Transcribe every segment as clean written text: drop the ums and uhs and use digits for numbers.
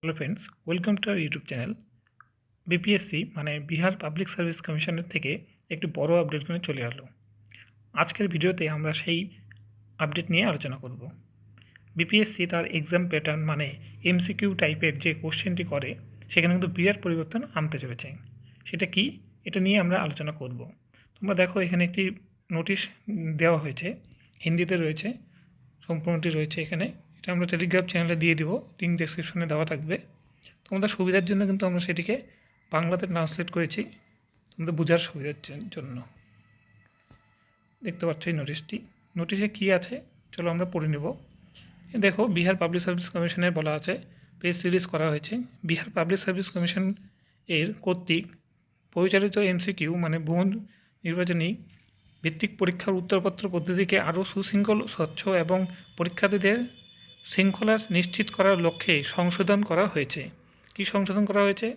Hello friends, welcome to our YouTube channel. BPSC মানে Bihar public service কমিশনের থেকে একটি বড় আপডেট নিয়ে চলে আসলো। আজকের ভিডিওতে আমরা সেই আপডেট নিয়ে আলোচনা করব। বিপিএসসি তার এক্সাম প্যাটার্ন মানে এমসিকিউ টাইপের যে কোশ্চেনটি করে সেখানে কিন্তু বিরাট পরিবর্তন আনতে চলেছে। সেটা কি, এটা নিয়ে আমরা আলোচনা করব। তোমরা দেখো এখানে একটি নোটিশ দেওয়া হয়েছে, হিন্দিতে রয়েছে, সম্পূর্ণটি রয়েছে এখানে। এটা আমরা টেলিগ্রাম চ্যানেলে দিয়ে দিব, লিঙ্ক ডেসক্রিপশনে দেওয়া থাকবে। তোমাদের সুবিধার জন্য কিন্তু আমরা সেটিকে বাংলাতে ট্রান্সলেট করেছি, তোমাদের বোঝার সুবিধার জন্য। দেখতে পাচ্ছ এই নোটিশে কী আছে, চলো আমরা পড়ে নেব। দেখো, বিহার পাবলিক সার্ভিস কমিশনের বলা আছে, প্রেস রিলিজ করা হয়েছে। বিহার পাবলিক সার্ভিস কমিশন এর কর্তৃক পরিচালিত এমসিকিউ মানে বহু নির্বাচনী ভিত্তিক পরীক্ষার উত্তরপত্র পদ্ধতিকে আরও সুশৃঙ্খল, স্বচ্ছ এবং পরীক্ষার্থীদের শৃঙ্খলা নিশ্চিত করার লক্ষ্যে সংশোধন করা হয়েছে। কি সংশোধন করা হয়েছে?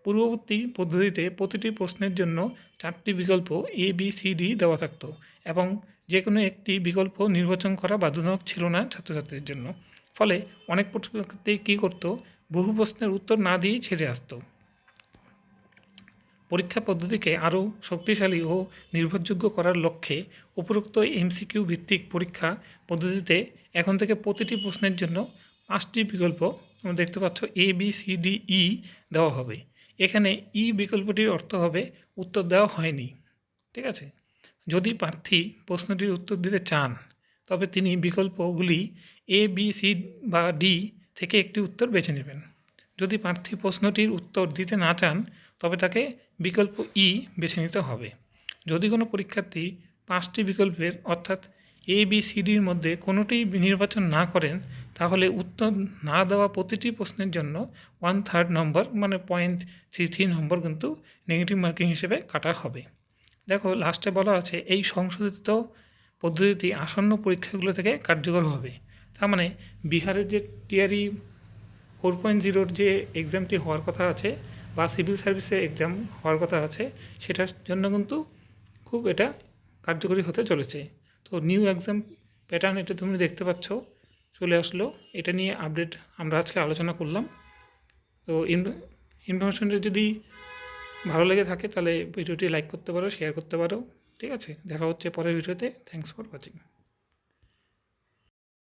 পূর্ববর্তী পদ্ধতিতে প্রতিটি প্রশ্নের জন্য 4টি বিকল্প এ বি সি ডি দেওয়া থাকত এবং যে কোনো একটি বিকল্প নির্বাচন করা বাধ্যতামূলক ছিল না ছাত্রছাত্রীদের জন্য। ফলে অনেক পরীক্ষার্থী কী করতো, বহু প্রশ্নের উত্তর না দিয়েই ছেড়ে আসতো। পরীক্ষা পদ্ধতিকে আরও শক্তিশালী ও নির্ভরযোগ্য করার লক্ষ্যে উপরোক্ত এমসিকিউ ভিত্তিক পরীক্ষা পদ্ধতিতে এখন থেকে প্রতিটি প্রশ্নের জন্য 5টি বিকল্প তোমরা দেখতে পাচ্ছ A B C D E দেওয়া হবে। এখানে ই বিকল্পটির অর্থ হবে উত্তর দেওয়া হয়নি। ঠিক আছে? যদি প্রার্থী প্রশ্নটির উত্তর দিতে চান তবে তিনি বিকল্পগুলি এ বি সি বা ডি থেকে একটি উত্তর বেছে নেবেন। যদি প্রার্থী প্রশ্নটির উত্তর দিতে না চান তবে তাকে বিকল্প ই বেছে নিতে হবে। যদি কোনো পরীক্ষার্থী 5টি বিকল্পের অর্থাৎ এ বি সি ডির মধ্যে কোনোটি নির্বাচন না করেন তাহলে উত্তর না দেওয়া প্রতিটি প্রশ্নের জন্য 1/3 নম্বর মানে 0.33 নম্বর কিন্তু নেগেটিভ মার্কিং হিসেবে কাটা হবে। দেখো, লাস্টে বলা আছে এই সংশোধিত পদ্ধতিটি আসন্ন পরীক্ষাগুলো থেকে কার্যকর হবে। তার মানে বিহারের যে টিআরই 4.0 যে এক্সামটি হওয়ার কথা আছে বা সিভিল সার্ভিসের এক্সাম হওয়ার কথা আছে সেটার জন্য কিন্তু খুব এটা কার্যকরী হতে চলেছে। তো নিউ এক্সাম প্যাটার্ন এটা তুমি দেখতে পাচ্ছ চলে আসলো। এটা নিয়ে আপডেট আমরা আজকে আলোচনা করলাম। তো ইনফরমেশনটা যদি ভালো লেগে থাকে তাহলে ভিডিওটি লাইক করতে পারো, শেয়ার করতে পারো। ঠিক আছে, দেখা হচ্ছে পরের ভিডিওতে। Thanks for watching.